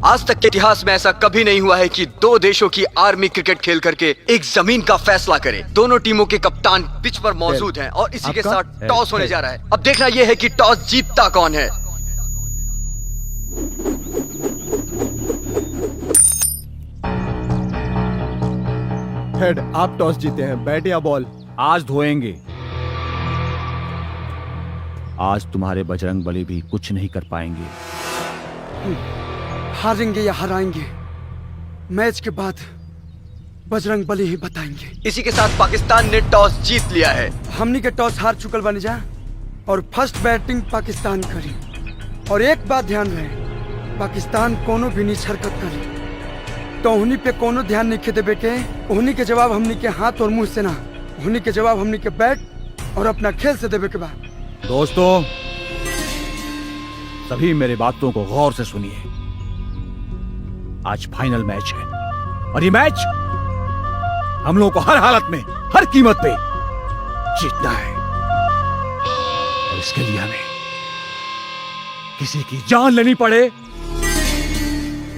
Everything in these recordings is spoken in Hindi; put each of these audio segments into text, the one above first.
आज तक के इतिहास में ऐसा कभी नहीं हुआ है कि दो देशों की आर्मी क्रिकेट खेल करके एक जमीन का फैसला करे। दोनों टीमों के कप्तान पिच पर मौजूद हैं और इसी के साथ टॉस होने जा रहा है। अब देखना यह है कि टॉस जीतता कौन है। हेड, आप टॉस जीते हैं, बैट या बॉल? आज धोएंगे। आज तुम्हारे बजरंगबली भी कुछ नहीं कर पाएंगे। हारेंगे या हराएंगे, मैच के बाद बजरंगबली ही बताएंगे। इसी के साथ पाकिस्तान ने टॉस जीत लिया है। हमनी के टॉस हार चुकल बन जा और फर्स्ट बैटिंग पाकिस्तान करी। और एक बात ध्यान रहे, पाकिस्तान कोनो भी नीच हरकत करी तो उन्हीं पे कोनो ध्यान नहीं देवे के। उन्हीं के जवाब हमनी के हाथ और मुंह से ना, उन्हीं के जवाब हमनी के बैट और अपना खेल से देवे के बाद। दोस्तों, सभी मेरी बातों को गौर से सुनिए। आज फाइनल मैच है और ये मैच हम लोगों को हर हालत में, हर कीमत पे जीतना है। और इसके लिए हमें किसी की जान लेनी पड़े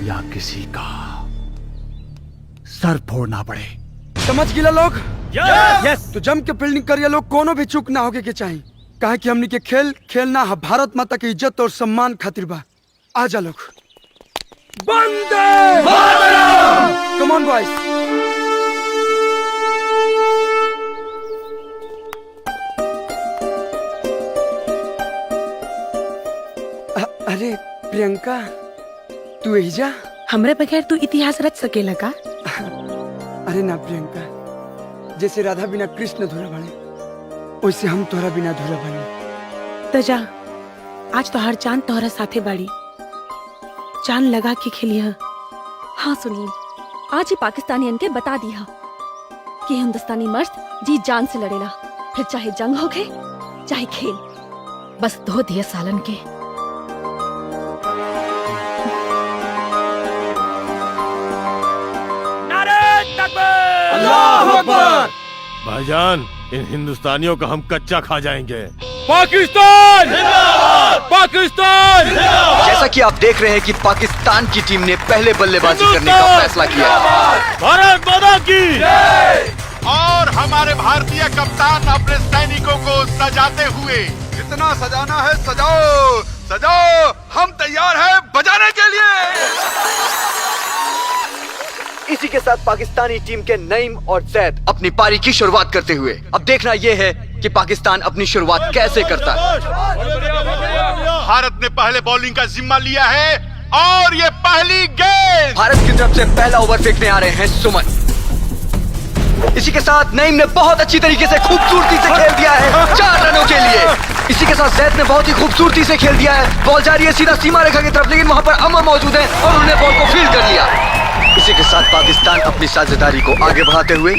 या किसी का सर फोड़ना पड़े। समझ गिला लोग? यस। तो जम के फील्डिंग करिए लोग, कोनो भी चूक ना होके के चाहिए। कहे कि हमनी के खेल खेलना है भारत माता की इज्जत और सम्मान खातिर बा। आजा लोग। Vande Mataram! Come on boys. अरे प्रियंका, तू यही जा। हमरे बगैर तू इतिहास रच सकेला का? अरे ना प्रियंका, जैसे राधा बिना कृष्ण अधूरा बने, वैसे हम तोहरा बिना अधूरा बने। तो जा, आज तो हर चांद तोहरा साथे बाड़ी, चांद लगा के खेलिया। हाँ सुनील, आज ही पाकिस्तानियन के बता दिया कि हिंदुस्तानी मर्द जी जान से लड़ेला, फिर चाहे जंग होके चाहे खेल। बस धो दिया सालन के। अल्लाह अकबर! भाईजान, इन हिंदुस्तानियों का हम कच्चा खा जाएंगे। पाकिस्तान जिंदाबाद! पाकिस्तान जिंदाबाद! जैसा कि आप देख रहे हैं कि पाकिस्तान की टीम ने पहले बल्लेबाजी करने का फैसला किया। भारत माता की और हमारे भारतीय कप्तान अपने सैनिकों को सजाते हुए, जितना सजाना है सजाओ, सजाओ, हम तैयार हैं बजाने के लिए। इसी के साथ पाकिस्तानी टीम के नईम और जैद अपनी पारी की शुरुआत करते हुए। अब देखना यह है कि पाकिस्तान अपनी शुरुआत कैसे करता है। भारत ने पहले बॉलिंग का जिम्मा लिया है और ये पहली गेंद। भारत की तरफ से पहला ओवर फेंकने आ रहे हैं सुमन। इसी के साथ नईम ने बहुत अच्छी तरीके से खूबसूरती से खेल दिया है 4 रनों के लिए। इसी के साथ जैद ने बहुत ही खूबसूरती से खेल दिया है। बॉल जा रही है सीधा सीमा रेखा की तरफ, लेकिन वहां पर अमर मौजूद है और उन्होंने बॉल को फील्ड कर लिया। इसी के साथ पाकिस्तान अपनी साझेदारी को आगे बढ़ाते हुए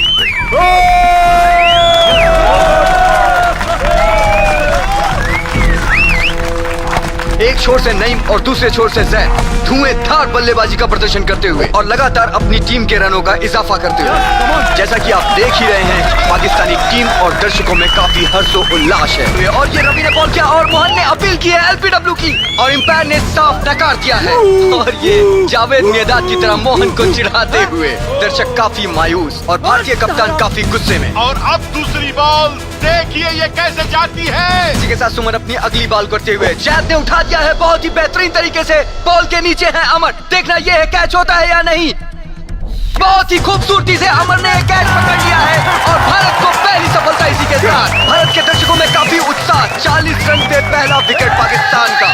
एक छोर से नईम और दूसरे छोर से जैद धुएंधार बल्लेबाजी का प्रदर्शन करते हुए और लगातार अपनी टीम के रनों का इजाफा करते हुए। जैसा कि आप देख ही रहे हैं, पाकिस्तानी टीम और दर्शकों में काफी हर्षो उल्लास है। और ये रवि ने बॉल किया और मोहन ने अपील की है एलपीडब्ल्यू की और अंपायर ने साफ नकार दिया है। और ये जावेद मियादाद की तरह मोहन को चिढ़ाते हुए दर्शक काफी मायूस और भारतीय कप्तान काफी गुस्से में। और अब दूसरी बॉल देखिए ये कैसे जाती है। इसी के साथ सुमन अपनी अगली बॉल करते हुए जैद ने उठा दिया है बहुत ही बेहतरीन तरीके से। बॉल के नीचे है अमर, देखना यह है कैच होता है या नहीं। बहुत ही खूबसूरती से अमर ने कैच पकड़ लिया है और भारत को पहली सफलता इसी के साथ। भारत के दर्शकों में काफी उत्साह। 40 रन से पहला विकेट पाकिस्तान का।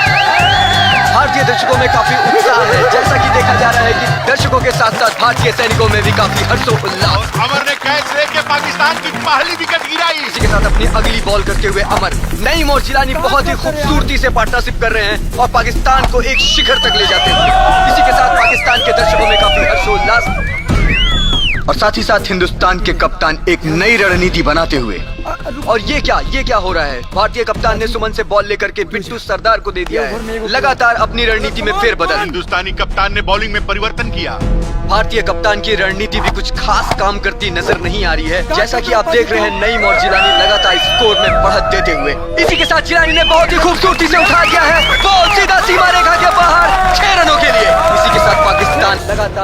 भारतीय दर्शकों में काफी उत्साह है, जैसा कि देखा जा रहा है कि दर्शकों के साथ साथ भारतीय सैनिकों में भी काफी हर्षोल्लास। अमर ने कैच लेके पाकिस्तान की पहली विकेट गिराई। इसी के साथ अपनी अगली बॉल करते हुए अमर, नईम और जिलानी बहुत ही खूबसूरती से पार्टनरशिप कर रहे हैं और पाकिस्तान को एक शिखर तक ले जाते हैं। इसी के साथ पाकिस्तान के दर्शकों में काफी हर्षोल्लास और साथ ही साथ हिंदुस्तान के कप्तान एक नई रणनीति बनाते हुए। और ये क्या हो रहा है? भारतीय कप्तान ने सुमन से बॉल लेकर के बिट्टू सरदार को दे दिया है। लगातार अपनी रणनीति में फेरबदल। हिंदुस्तानी कप्तान ने बॉलिंग में परिवर्तन किया। भारतीय कप्तान की रणनीति भी कुछ खास काम करती नजर नहीं आ रही है। जैसा कि आप देख रहे हैं, नईम और जिलानी लगातार स्कोर में बढ़त देते हुए। इसी के साथ जिलानी ने बहुत ही खूबसूरती से उठा दिया है बॉल सीधा सीमा रेखा के बाहर 6 रनों के लिए। इसी के साथ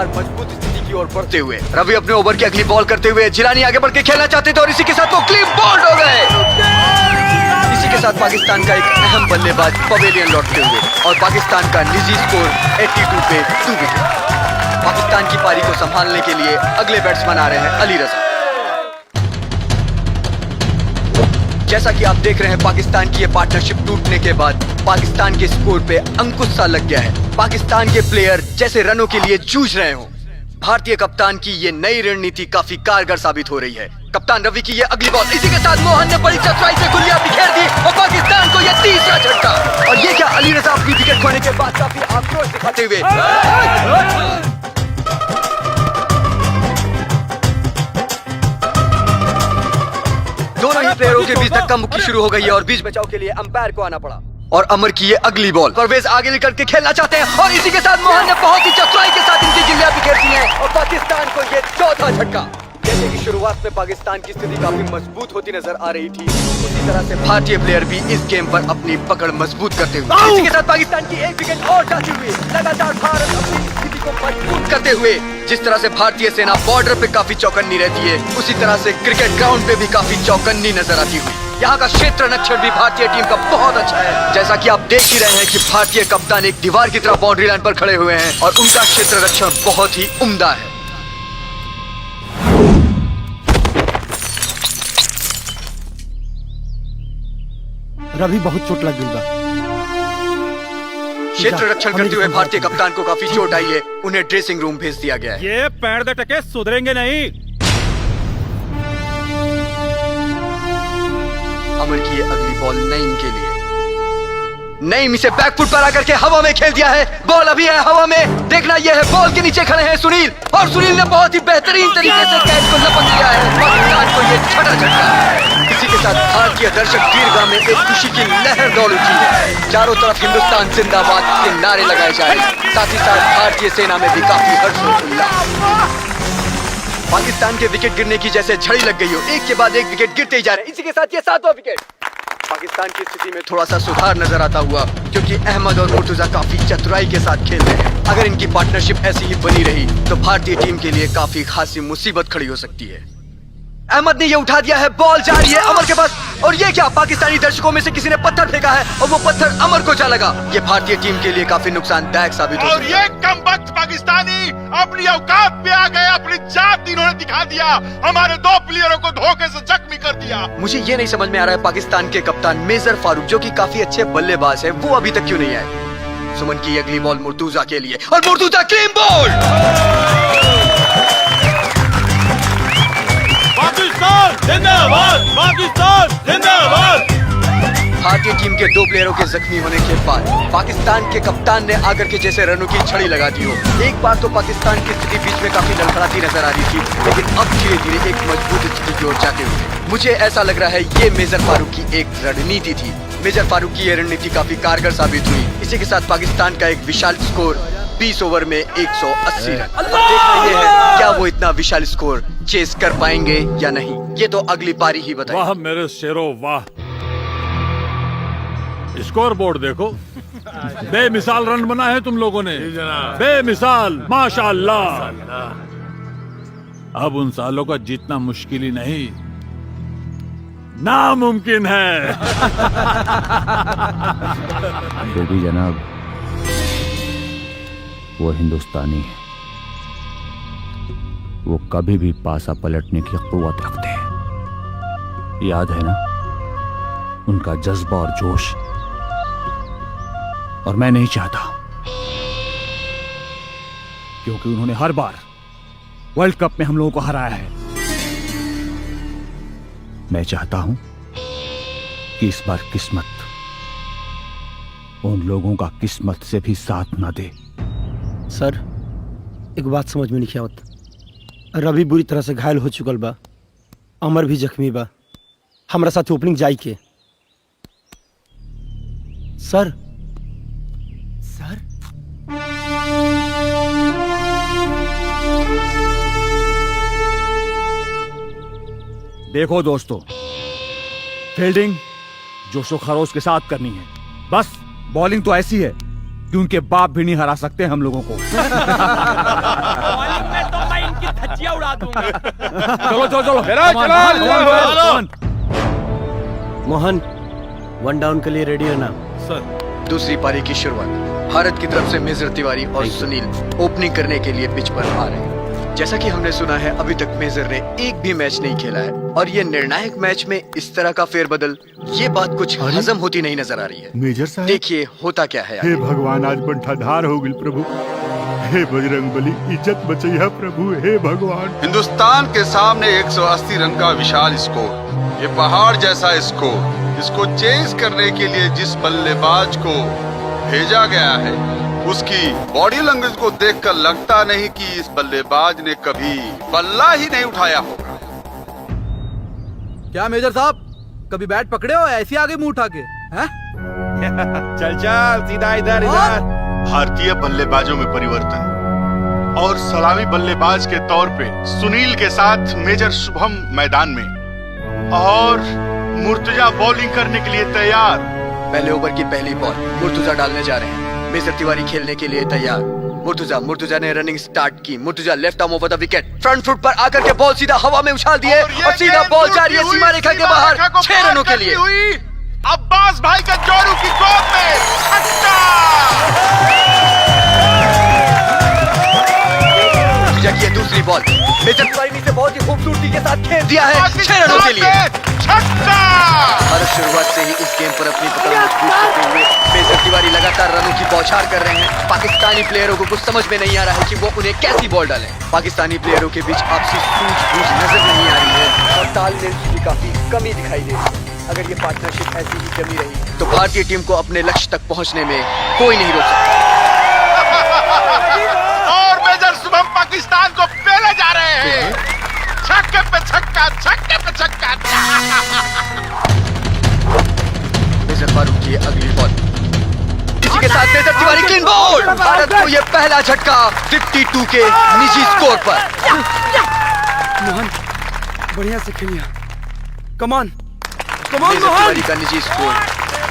लगातार मजबूत स्थिति की ओर बढ़ते हुए रवि अपने ओवर की अगली बॉल करते हुए जिलानी आगे बढ़ के खेलना चाहते थे और इसी के साथ वो क्लीन बोल्ड हो गए। इसी के साथ पाकिस्तान का एक अहम बल्लेबाज पवेलियन लौटते हुए और पाकिस्तान का निजी स्कोर 82 पे 2 विकेट। पाकिस्तान की पारी को संभालने के लिए अगले बैट्समैन आ रहे हैं अली रजा। जैसा कि आप देख रहे हैं पाकिस्तान की ये पार्टनरशिप टूटने के बाद पाकिस्तान के स्कोर पे अंकुश सा लग गया है। पाकिस्तान के प्लेयर जैसे रनों के लिए जूझ रहे हो। भारतीय कप्तान की ये नई रणनीति काफी कारगर साबित हो रही है। कप्तान रवि की ये अगली बॉल, इसी के साथ मोहन ने बड़ी चतुराई से गुलिया बिखेर दी और पाकिस्तान को ये तीसरा झटका। और ये क्या, अली रजा अपनी विकेट खोने के बाद काफी आक्रोश दिखाते हुए दोनों ही प्लेयरों के बीच धक्का मुक्की शुरू हो गई है और बीच बचाव के लिए अंपायर को आना पड़ा। और अमर की ये अगली बॉल, परवेज आगे निकल के खेलना चाहते हैं और इसी के साथ मोहन ने बहुत ही चतुराई के साथ इनकी गिल्लियां बिखेर दी हैं और पाकिस्तान को ये चौथा झटका। जैसे कि शुरुआत में पाकिस्तान की स्थिति काफी मजबूत होती नजर आ रही थी, उसी तरह से भारतीय प्लेयर भी इस गेम पर अपनी पकड़ मजबूत करते हुए इसी के साथ पाकिस्तान की एक विकेट और जाती हुई लगातार भारत अपनी स्थिति को मजबूत करते हुए, जिस तरह से भारतीय सेना बॉर्डर पे काफी चौकन्नी रहती है उसी तरह से क्रिकेट ग्राउंड पे भी काफी चौकन्नी नजर आती हुई। यहाँ का क्षेत्र रक्षण भी भारतीय टीम का बहुत अच्छा है। जैसा कि आप देख ही रहे हैं कि भारतीय कप्तान एक दीवार की तरह बाउंड्री लाइन पर खड़े हुए हैं और उनका क्षेत्र रक्षण बहुत ही उम्दा है। रवि बहुत चोट लग गई बा। क्षेत्र रक्षण करते हुए भारतीय कप्तान को काफी चोट आई है, उन्हें ड्रेसिंग रूम भेज दिया गया है। ये पैर दे टके सुधरेंगे नहीं। अमर की ये अगली बॉल नईम के लिए, नईम इसे बैकफुट पर आकर के हवा में खेल दिया है। बॉल अभी है हवा में, देखना यह है बॉल के नीचे खड़े हैं सुनील और सुनील ने बहुत ही बेहतरीन तरीके से कैच को लपक दिया है। पाकिस्तान को यह छठा झटका। इसी के साथ भारतीय दर्शक दीर्घा में एक खुशी की लहर दौड़ उठी है। चारों तरफ हिंदुस्तान जिंदाबाद के नारे लगाए जा रहे हैं, साथ ही साथ भारतीय सेना में भी काफी हर्षोल्लास। पाकिस्तान के विकेट गिरने की जैसे झड़ी लग गई हो, एक के बाद एक विकेट गिरते ही जा रहे हैं। इसी के साथ ये 7वां विकेट। पाकिस्तान की स्थिति में थोड़ा सा सुधार नजर आता हुआ क्योंकि अहमद और मुर्तुजा काफी चतुराई के साथ खेल रहे हैं। अगर इनकी पार्टनरशिप ऐसी ही बनी रही तो भारतीय टीम के लिए काफी खासी मुसीबत खड़ी हो सकती है। अहमद ने ये उठा दिया है, बॉल जा रही है अमर के पास और ये क्या, पाकिस्तानी दर्शकों में से किसी ने पत्थर फेंका है और वो पत्थर अमर को जा लगा। ये भारतीय टीम के लिए काफी नुकसानदायक साबित हो और ये कमबख्त पाकिस्तानी अपनी औकात पे आ गए, अपनी जात इन्होंने दिखा दिया, हमारे 2 प्लेयरों को धोखे से जख्मी कर दिया। मुझे ये नहीं समझ में आ रहा है पाकिस्तान के कप्तान मेजर फारूक जो कि काफी अच्छे बल्लेबाज है, वो अभी तक क्यों नहीं आए। सुमन की अगली बॉल मुर्तुजा के लिए और मुर्तुजा क्लीन बॉल। पाकिस्तान जिंदाबाद, पाकिस्तान जिंदाबाद। भारतीय टीम के 2 प्लेयरों के जख्मी होने के बाद पाकिस्तान के कप्तान ने आकर के जैसे रनों की छड़ी लगा दी हो। एक बार तो पाकिस्तान की स्थिति बीच में काफी लड़खड़ाती नजर आ रही थी, लेकिन अब धीरे धीरे एक मजबूत स्थिति की ओर जाते हुए मुझे ऐसा लग रहा है ये मेजर फारूक की एक रणनीति थी। मेजर फारूक की ये रणनीति काफी कारगर साबित हुई। इसी के साथ पाकिस्तान का एक विशाल स्कोर 20 ओवर में 180 रन। अब देखना ये है क्या वो इतना विशाल स्कोर चेस कर पाएंगे या नहीं, ये तो अगली पारी ही बताएगी। वाह मेरे शेरों वाह। स्कोर बोर्ड देखो, बेमिसाल रन बना है तुम लोगों ने, बेमिसाल, माशाअल्लाह। अब उन सालों का जीतना मुश्किल ही नहीं नामुमकिन है। जो भी जनाब, वो हिंदुस्तानी है, वो कभी भी पासा पलटने की कुव्वत रखते हैं। याद है ना उनका जज्बा और जोश। और मैं नहीं चाहता, क्योंकि उन्होंने हर बार वर्ल्ड कप में हम लोगों को हराया है। मैं चाहता हूं कि इस बार किस्मत उन लोगों का किस्मत से भी साथ ना दे। सर एक बात समझ में नहीं आवत, रवि बुरी तरह से घायल हो चुकल बा, अमर भी जख्मी बा, हमरा साथ ओपनिंग जाई के। सर सर देखो दोस्तों, फील्डिंग जोशो खरोश के साथ करनी है, बस बॉलिंग तो ऐसी है कि उनके बाप भी नहीं हरा सकते हम लोगों को। बॉलिंग में तो मैं इनकी धज्जियां उड़ा दूंगा। चलो चलो चलो मोहन 1 डाउन के लिए रेडी है ना? दूसरी पारी की शुरुआत भारत की तरफ से मेजर तिवारी और सुनील ओपनिंग करने के लिए पिच पर आ रहे हैं। जैसा कि हमने सुना है अभी तक मेजर ने एक भी मैच नहीं खेला है और ये निर्णायक मैच में इस तरह का फेरबदल, ये बात कुछ हजम होती नहीं नजर आ रही है। मेजर साहब, देखिए होता क्या है। हे भगवान, आज बंठाधार हो गई प्रभु। हे बजरंग बली, इज्जत बचैया प्रभु, हे भगवान। हिंदुस्तान के सामने 180 रन का विशाल स्कोर, ये पहाड़ जैसा स्कोर, इसको चेज करने के लिए जिस बल्लेबाज को भेजा गया है उसकी बॉडी लैंग्वेज को देखकर लगता नहीं कि इस बल्लेबाज ने कभी बल्ला ही नहीं उठाया होगा। क्या मेजर साहब, कभी बैट पकड़े हो ऐसे आगे मुंह उठा के? हैं? चल चल सीधा इधर इधर। भारतीय बल्लेबाजों में परिवर्तन और सलामी बल्लेबाज के तौर पे सुनील के साथ मेजर शुभम मैदान में और मुर्तजा बॉलिंग करने के लिए तैयार। पहले ओवर की पहली बॉल मुर्तजा डालने जा रहे हैं। मेजर तिवारी खेलने के लिए तैयार। मुर्तजा ने रनिंग स्टार्ट की। Murtaza left arm over the wicket, front foot पर आकर के बॉल सीधा हवा में उछाल दिए और सीधा बॉल जा रही है सीमा रेखा के बाहर 6 रनों के लिए। अब्बास भाई का जोरू की गोद में छक्का। मुर्तजा की दूसरी बॉल मेजर तिवारी ने बहुत ही खूबसूरती के साथ खेल दिया है 6 रनों के लिए। हर शुरुआत से ही इस गेम पर अपनी पकड़ मजबूत करते हुए मेजर तिवारी लगातार रनों की बौछार कर रहे हैं। पाकिस्तानी प्लेयरों को कुछ समझ में नहीं आ रहा है कि वो उन्हें कैसी बॉल डालें। पाकिस्तानी प्लेयरों के बीच आपसी सूझबूझ नजर नहीं आ रही है और तालमेल की काफी कमी दिखाई दे रही है। अगर ये पार्टनरशिप ऐसी ही जमी रही तो भारतीय टीम को अपने लक्ष्य तक पहुंचने में कोई नहीं रोक सकता। और मेजर शुभम पाकिस्तान को पहले जा रहे हैं। छक्के पे छक्का, छक्के पे छक्का। मेजर फारूक की अगली बॉल, इसी के साथ major Tiwari clean ball. Bharat को यह पहला झटका 52 के निजी स्कोर पर। मोहन बढ़िया से खेलिया। कमान मेजर तिवारी का निजी स्कोर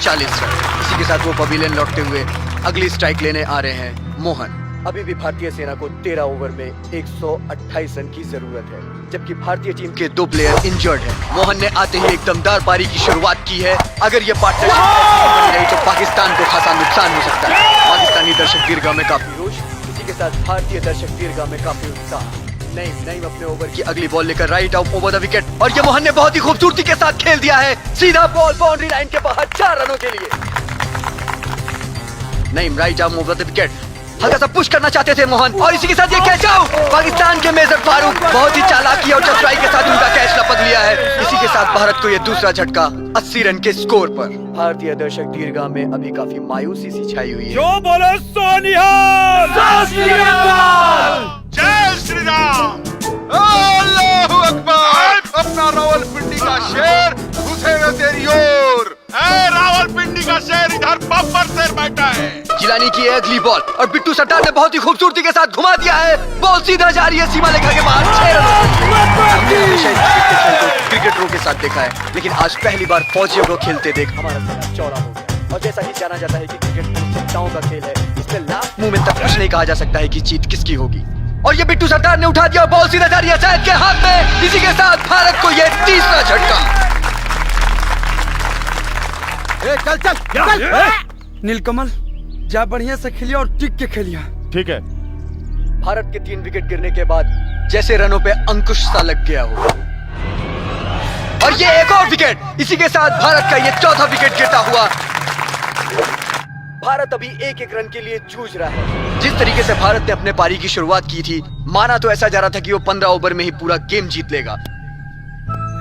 40 रन। इसी के साथ वो पवेलियन लौटते हुए अगली स्ट्राइक लेने आ रहे हैं मोहन। अभी भी भारतीय सेना को 13 ओवर में 128 रन की जरूरत है, जबकि भारतीय टीम के 2 प्लेयर इंजर्ड हैं। मोहन ने आते ही एक दमदार पारी की शुरुआत की है। अगर ये पार्टनरशिप बनी रही तो पाकिस्तान को खासा नुकसान हो सकता है। पाकिस्तानी दर्शक दीर्घा में काफी रोष, इसी के साथ भारतीय दर्शक दीर्घा में काफी उत्साह। नईम अपने ओवर की अगली बॉल लेकर right out over the wicket और ये मोहन ने बहुत ही खूबसूरती के साथ खेल दिया है। सीधा बॉल बाउंड्री लाइन के बाहर 4 रनों के लिए। Naeem right arm over the wicket, हल्का सा पुश करना चाहते थे मोहन और इसी के साथ ये कैच आउट। पाकिस्तान के मेजर फारूक बहुत ही चालाकी और चतुराई के साथ उनका कैच लपक लिया है। इसी के साथ भारत को यह दूसरा झटका 80 रन के स्कोर पर। भारतीय दर्शक दीर्घा में अभी काफी मायूसी सी छाई हुई है। जो बोलो सोनिहाल। जय श्री राम। अल्लाहू अकबर। अपना रावलपिंडी का शेर घुसेगा तेरी ओर। रावलपिंडी का शेर इधर बब्बर शेर बैठा है। जिलानी की अगली बॉल और बिट्टू सट्टार ने बहुत ही खूबसूरती के साथ घुमा दिया है। बॉल सीधा जा रही है सीमा रेखा के बाहर 6 रनों। हमने हमेशा इस खेल को क्रिकेटरों के साथ देखा है, लेकिन आज पहली बार फौजियों को खेलते देख हमारा चेहरा चौड़ा हो गया। और जैसा कि जाना जाता है कि क्रिकेट अनिश्चितताओं का खेल है, इसमें लास्ट मोमेंट तक कुछ नहीं कहा जा सकता है कि जीत किसकी होगी। और ये बिट्टू सट्टार ने उठा दिया, बॉल सीधा जा रही है सैयद के हाथ में। इसी के साथ भारत को यह तीसरा झटका। चल नीलकमल, जा बढ़िया से खेलिया और टिक के खेलिया। ठीक है। भारत के 3 विकेट गिरने के बाद जैसे रनों पे अंकुश सा लग गया हो। और ये एक और विकेट, इसी के साथ भारत का ये चौथा विकेट गिरता हुआ। भारत अभी 1-1 रन के लिए जूझ रहा है। जिस तरीके से भारत ने अपने पारी की शुरुआत की थी, माना तो ऐसा जा रहा था कि वो 15 ओवर में ही पूरा गेम जीत लेगा।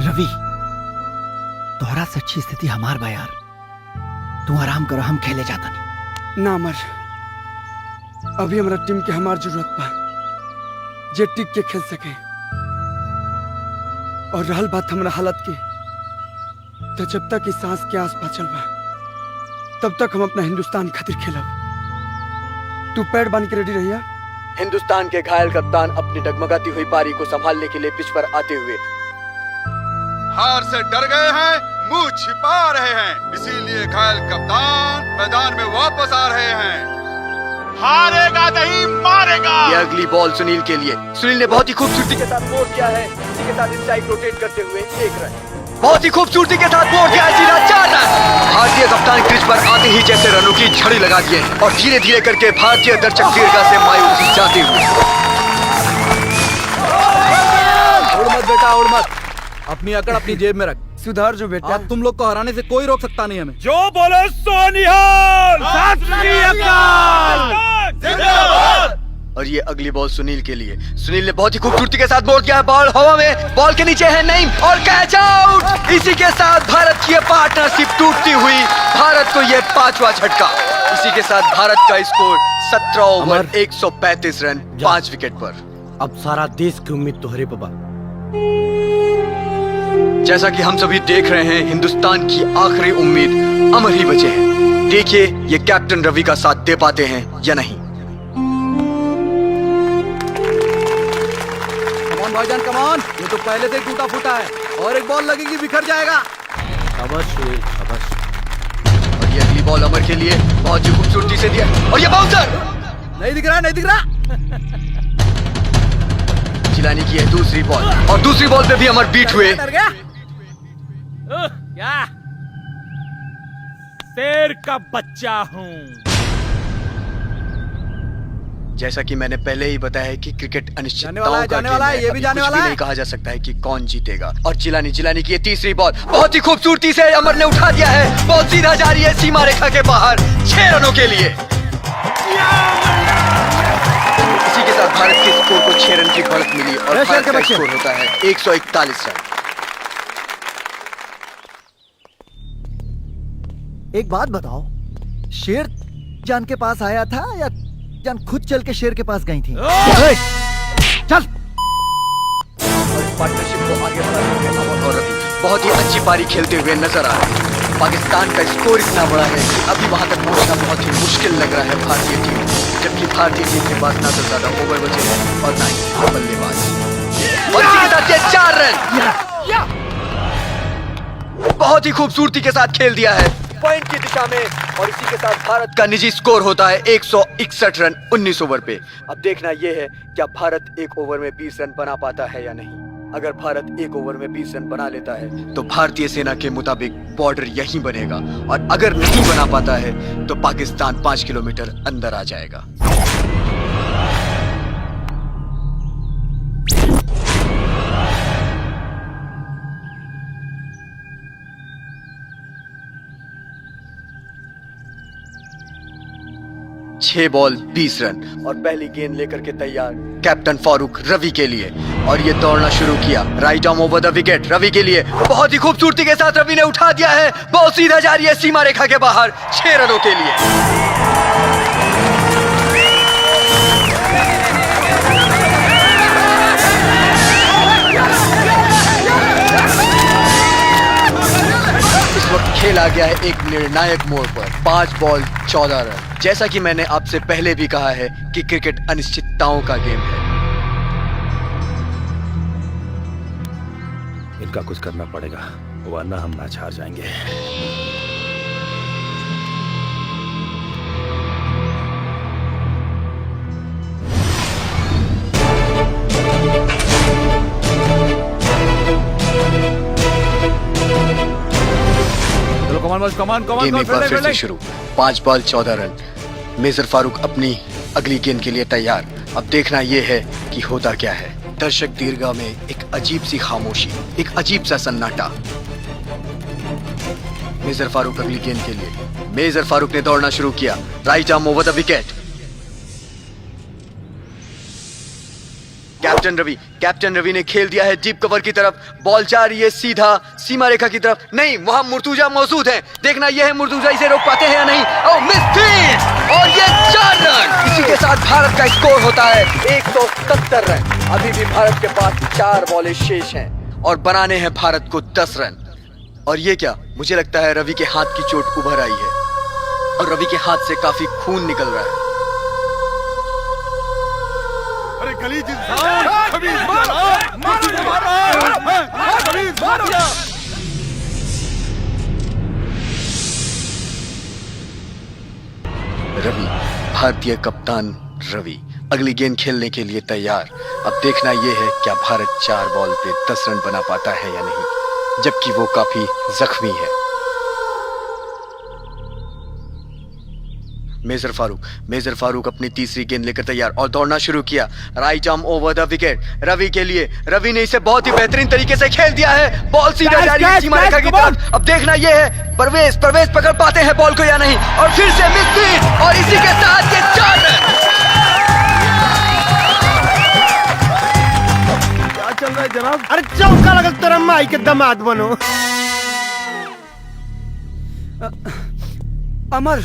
रवि, तोहरा से अच्छी स्थिति हमार बा यार। तू आराम करो, हम खेले जाता नहीं। ना अमर, अभी हमारा टीम के हमार जरूरत बा जे टिक के खेल सके। और रहल बात हमारा हालत की, तो जब तक इस सांस के आस बचल बा तब तक हम अपना हिंदुस्तान खातिर खेलब। तू पैड बांध के रेडी रहिया। हिंदुस्तान के घायल कप्तान अपनी डगमगाती हुई पारी को संभालने के लिए पिच पर आते हुए हार से डर गए हैं, मुंह छिपा रहे हैं, इसीलिए घायल कप्तान मैदान में वापस आ रहे हैं। हारेगा नहीं, मारेगा। ये अगली बॉल सुनील के लिए। सुनील ने बहुत ही खूबसूरती के साथ बोर्ड किया है, इसी के साथ इनसाइड रोटेट करते हुए 1 रन। बहुत ही खूबसूरती के साथ बोर्ड किया है, सीधा 4 रन। भारतीय कप्तान क्रीज पर आते ही जैसे रनों की झड़ी लगा दिए और धीरे धीरे करके भारतीय दर्शक दीर्घा से मायूस जाते हुए। उड़ मत बेटा, उड़ मत। अपनी अकड़ अपनी जेब में रख। सुधार जो बेटा। अब तुम लोग को हराने से कोई रोक सकता नहीं हमें। जो बोले सोनिहाल। सत श्री अकाल। और ये अगली बॉल सुनील के लिए। सुनील ने बहुत ही खूबसूरती के साथ बोर्ड किया है, बॉल हवा में, बॉल के नीचे है नईम और कैच आउट। इसी के साथ भारत की ये पार्टनरशिप टूटती हुई, भारत को ये 5वां झटका। इसी के साथ भारत का स्कोर 17 ओवर 135 रन 5 विकेट पर। अब सारा देश की उम्मीद तोहरे बाबा। जैसा कि हम सभी देख रहे हैं, हिंदुस्तान की आखिरी उम्मीद अमर ही बचे हैं। देखिए ये कैप्टन रवि का साथ दे पाते हैं या नहीं। कमान भाईजान कमान, ये तो पहले से ही टूटा फूटा है और एक बॉल लगेगी बिखर जाएगा। शाबाश शाबाश। और ये अगली बॉल अमर के लिए बहुत ही खूबसूरती से दिया और ये बाउंसर नहीं दिख रहा, नहीं दिख रहा। जिलानी की है दूसरी बॉल और दूसरी बॉल पे भी अमर बीट हुए। डर गया? क्या? शेर का बच्चा हूँ। जैसा कि मैंने पहले ही बताया है कि क्रिकेट अनिश्चितताओं का जाने गेम वाला है, है। ये भी अभी जाने कुछ वाला भी है। नहीं कहा जा सकता है कि कौन जीतेगा। और जिलानी की ये तीसरी बॉल बहुत ही खूबसूरती से अमर ने उठा दिया है। बॉल सीधा जा रही है सीमा रेखा के बाहर 6 रनों के लिए। इसी के साथ भारत के स्कोर को 6 रन की बढ़त मिली और भारत का स्कोर होता है 141 रन। एक बात बताओ, शेर जान के पास आया था या जान खुद चल के शेर के पास गई थी? चल। और इस पार्टनरशिप को आगे बढ़ाते हुए अमर और रवि बहुत ही अच्छी पारी खेलते हुए नजर आ रहे हैं। पाकिस्तान का स्कोर इतना बड़ा है कि अभी वहां तक पहुंचना बहुत ही मुश्किल लग रहा है भारतीय टीम, जबकि भारतीय टीम के पास ना तो ज्यादा ओवर बचे हैं और ना ही बल्लेबाज। और इसी के साथ ये 4 रन बहुत ही खूबसूरती के साथ खेल दिया है पॉइंट की दिशा में। और इसी के साथ भारत का निजी स्कोर होता है 161 रन 19 ओवर पे। अब देखना यह है क्या भारत 1 ओवर में 20 रन बना पाता है या नहीं। अगर भारत 1 ओवर में 20 रन बना लेता है तो भारतीय सेना के मुताबिक बॉर्डर यहीं बनेगा, और अगर नहीं बना पाता है तो पाकिस्तान 5 किलोमीटर अंदर आ जाएगा। छह बॉल 20 रन और पहली गेंद लेकर के तैयार कैप्टन फारूक रवि के लिए। और ये दौड़ना शुरू किया, right arm over the wicket Ravi के लिए। बहुत ही खूबसूरती के साथ रवि ने उठा दिया है, बॉल सीधा जा रही है सीमा रेखा के बाहर 6 रनों के लिए। इस वक्त खेल आ गया है एक निर्णायक मोड़ पर। 5 बॉल 14 रन। जैसा कि मैंने आपसे पहले भी कहा है कि क्रिकेट अनिश्चितताओं का गेम है। इनका कुछ करना पड़ेगा वरना हम मैच हार जाएंगे। चलो कमान कमान कमान। गेम एक बार फिर से शुरू। 5 बॉल 14 रन। मेजर फारूक अपनी अगली गेंद के लिए तैयार। अब देखना यह है कि होता क्या है। दर्शक दीर्घा में एक अजीब सी खामोशी, एक अजीब सा सन्नाटा। मेजर फारूक अगली गेंद के लिए। मेजर फारूक ने दौड़ना शुरू किया, right arm over the wicket. Captain Ravi ने खेल दिया है डीप कवर की तरफ। बॉल जा रही है सीधा सीमा रेखा की तरफ। नहीं, वहां मुर्तुजा मौजूद है। देखना यह है मुर्तुजा इसे रोक पाते हैं या नहीं। ओह, मिस फील्ड और ये 4 रन। इसी के साथ भारत का स्कोर होता है 170 रन। अभी भी भारत के पास 4 बॉलें शेष हैं और बनाने हैं भारत को 10 रन। और ये क्या, मुझे लगता है रवि के हाथ की चोट उभर आई है और रवि के हाथ से काफी खून निकल रहा है। अरे गलीज इंसान, खबीज मारो, खबीज मारो। रवि भारतीय कप्तान रवि अगली गेंद खेलने के लिए तैयार। अब देखना यह है क्या भारत 4 बॉल पे 10 रन बना पाता है या नहीं, जबकि वो काफी जख्मी है। मेजर फारूक अपनी तीसरी गेंद लेकर तैयार और दौड़ना शुरू किया। Right arm over the wicket Ravi के लिए। रवि ने इसे बहुत ही बेहतरीन तरीके से खेल दिया है। बॉल सीधा जा रही है सीमा रेखा की तरफ। अब देखना यह है परवेज पकड़ पाते हैं बॉल को या नहीं, और फिर से मिस और इसी के साथ ये 4 रन। क्या चल रहा है जनाब? अरे चौका लगल तेरा माई के दामाद बनो। अमर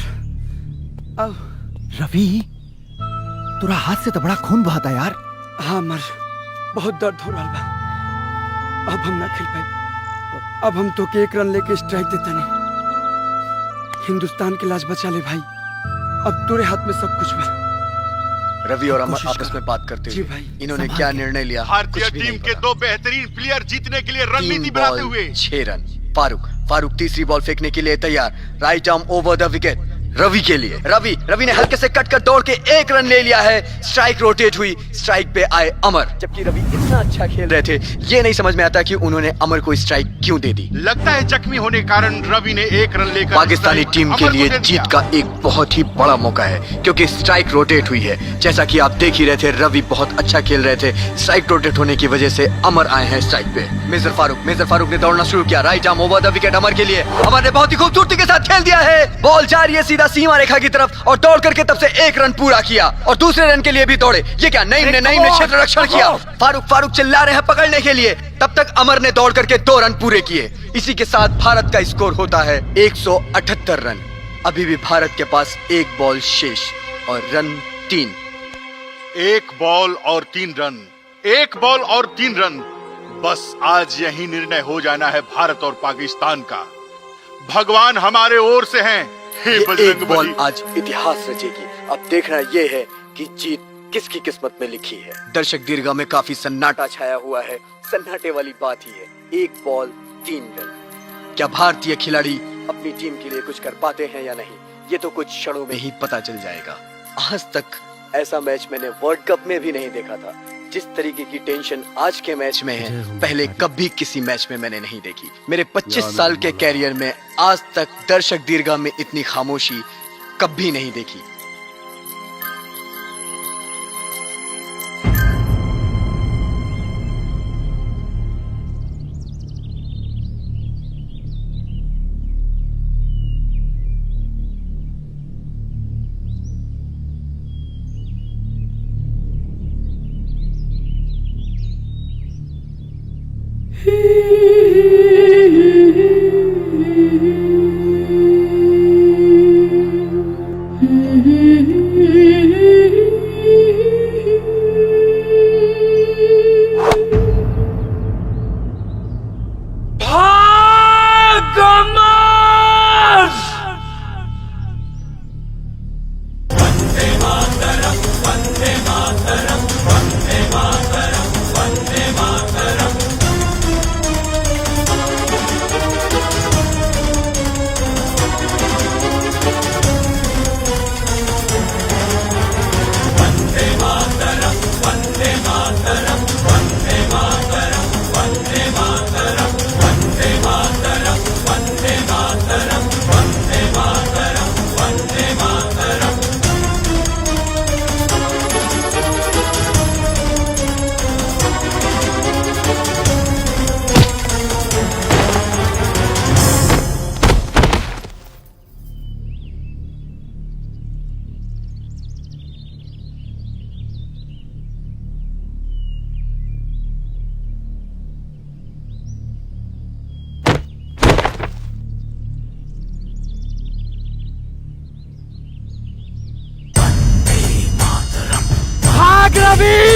रवि, तुरा हाथ से तो बड़ा खून बहाता यार। हाँ अमर, बहुत दर्द हो रहा बा। अब हम ना खेल पाए। अब हम तो के 1 रन लेके स्ट्राइक देता नहीं। हिंदुस्तान की लाज बचा ले भाई। अब तेरे हाथ में सब कुछ बा। रवि और अमर आपस में बात करते हुए इन्होंने क्या निर्णय लिया? भारतीय टीम के 2 बेहतरीन प्लेयर जीतने के लिए रणनीति बनाते हुए 6 रन। फारूक तीसरी बॉल फेंकने के लिए तैयार। Right arm over the wicket Ravi के लिए। रवि ने हल्के से कट कर दौड़ के 1 रन ले लिया है। स्ट्राइक रोटेट हुई, स्ट्राइक पे आए अमर। जबकि रवि इतना अच्छा खेल रहे थे, ये नहीं समझ में आता कि उन्होंने अमर को स्ट्राइक क्यों दे दी। लगता है जख्मी होने के कारण रवि ने 1 रन लेकर पाकिस्तानी टीम के लिए जीत का एक बहुत ही बड़ा मौका है, क्योंकि स्ट्राइक रोटेट हुई है। जैसा कि आप देख ही रहे थे, रवि बहुत अच्छा खेल रहे थे। स्ट्राइक रोटेट होने की वजह से अमर आए हैं स्ट्राइक पे। मेजर फारूक ने दौड़ना शुरू किया। Right arm over the wicket Amar के लिए। अमर ने बहुत ही खूबसूरती के साथ खेल दिया है। बॉल जा रही है सीधा सीमा रेखा की तरफ और दौड़ करके तब से 1 रन पूरा किया और दूसरे रन के लिए भी दौड़े। ये क्या नईम ने क्षेत्र रक्षण किया। फारूक चिल्ला रहे हैं पकड़ने के लिए। तब तक अमर ने दौड़ करके 2 रन पूरे किए। इसी के साथ भारत का स्कोर होता है 178 रन। अभी भी भारत के पास 1 बॉल शेष और रन 3। 1 बॉल और 3 रन, 1 बॉल और 3 रन। बस आज यही निर्णय हो जाना है भारत और पाकिस्तान का। भगवान हमारे ओर से हैं। ये 1 बॉल आज इतिहास रचेगी। अब देखना ये है कि जीत किसकी किस्मत में लिखी है। दर्शक दीर्घा में काफी सन्नाटा छाया हुआ है। सन्नाटे वाली बात ही है। 1 बॉल 3 रन। क्या भारतीय खिलाड़ी अपनी टीम के लिए कुछ कर पाते हैं या नहीं, ये तो कुछ क्षणों में ही पता चल जाएगा। आज तक ऐसा मैच मैंने वर्ल्ड कप में भी नहीं देखा था। जिस तरीके की टेंशन आज के मैच में है, पहले कभी किसी मैच में मैंने नहीं देखी। मेरे 25 साल के कैरियर में आज तक दर्शक दीर्घा में इतनी खामोशी कभी नहीं देखी। भाग रवि!